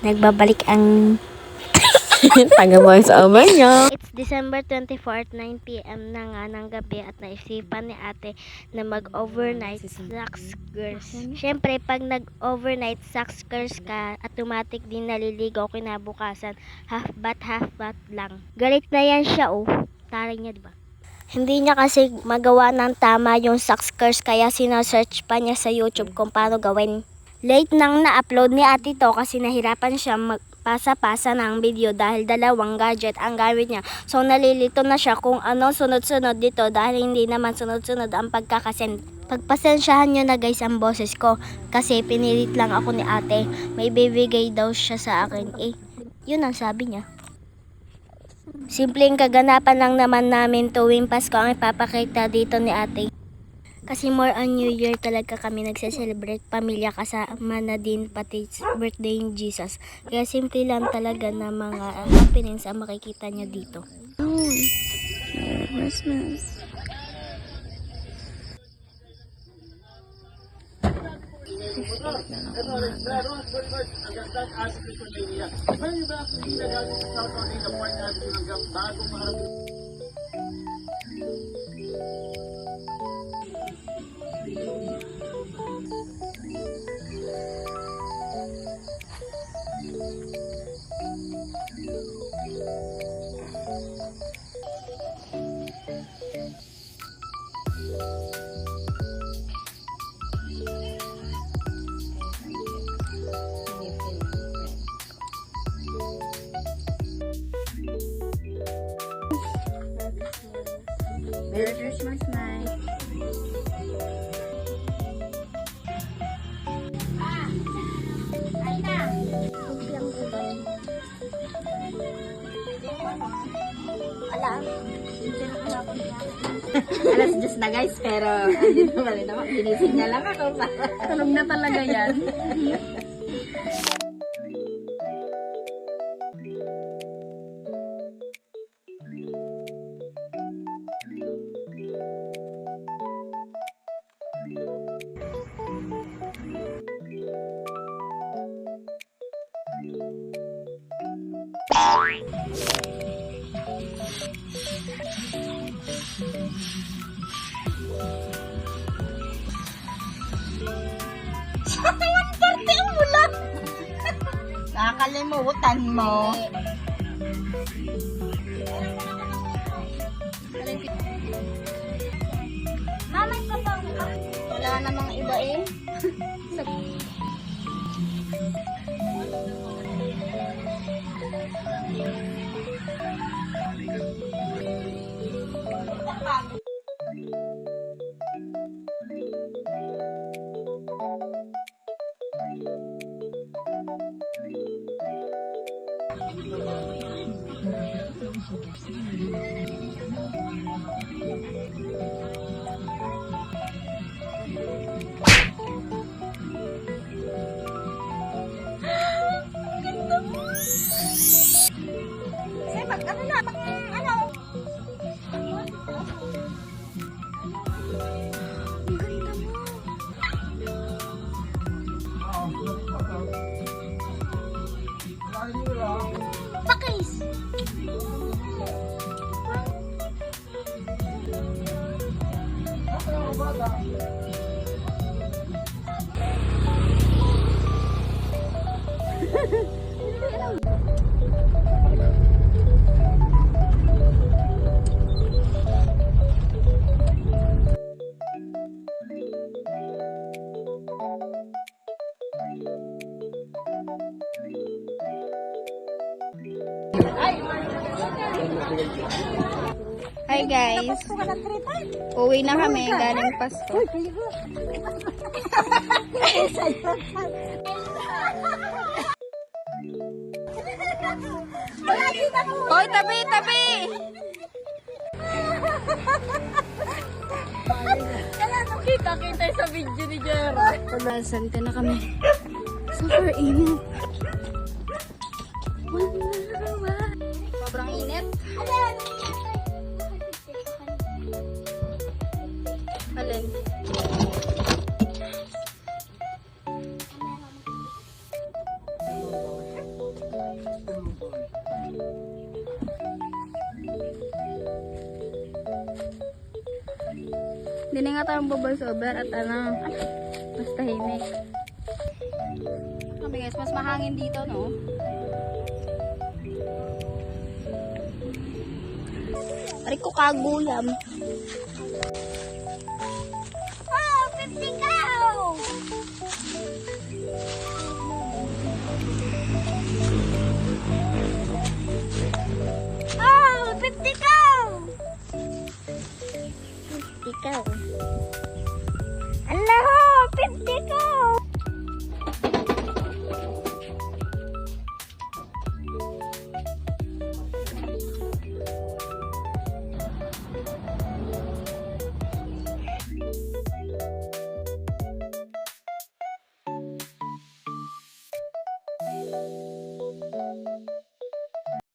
nagbabalik ang taga-voice over nyo. It's December 24 at 9 p.m. na nga ng gabi at naisipan ni ate na mag-overnight socks girls. Siyempre, pag nag-overnight socks girls ka, automatic din naliligaw kinabukasan. Half bath lang. Galit na yan siya, oh. Taray niya, diba? Hindi niya kasi magawa ng tama yung socks curse kaya sinesearch pa niya sa YouTube kung paano gawin. Late nang na-upload ni ate to kasi nahirapan siya magpasa-pasa ng video dahil dalawang gadget ang gamit niya. So nalilito na siya kung ano sunod-sunod dito dahil hindi naman sunod-sunod ang pagkakasend. Pagpasensyahan nyo na guys ang boses ko kasi pinilit lang ako ni ate. May bibigay daw siya sa akin. Yun ang sabi niya. Simpleng kaganapan lang naman namin tuwing Pasko ang ipapakita dito ni ate. Kasi more on New Year talaga kami nagse-celebrate. Pamilya kasama na din pati birthday ni Jesus. Kaya simple lang talaga na mga happenings ang makikita nyo dito. Merry Christmas. Merry Christmas night. Alas 10 na guys, pero andito pa rin ako. Ginising na lang ako. Tulog na talaga yan. Nakakalimutan mo. Mamay pa pa. Wala namang iba eh. Pakis! Hi guys. Uwi na kami galing Pasko. Hoy, tabi, tabi! Kita sa video ni Jero. Palasan ka na kami. Super init. Sobrang init. Alin? Hindi na nga tayong voice over at mas tahimik. Kami guys, mas mahangin dito, no? Aray ko kagulam. Oh, 50 cow! Oh, 50 cow! 50 cow. Allah, 50 cow!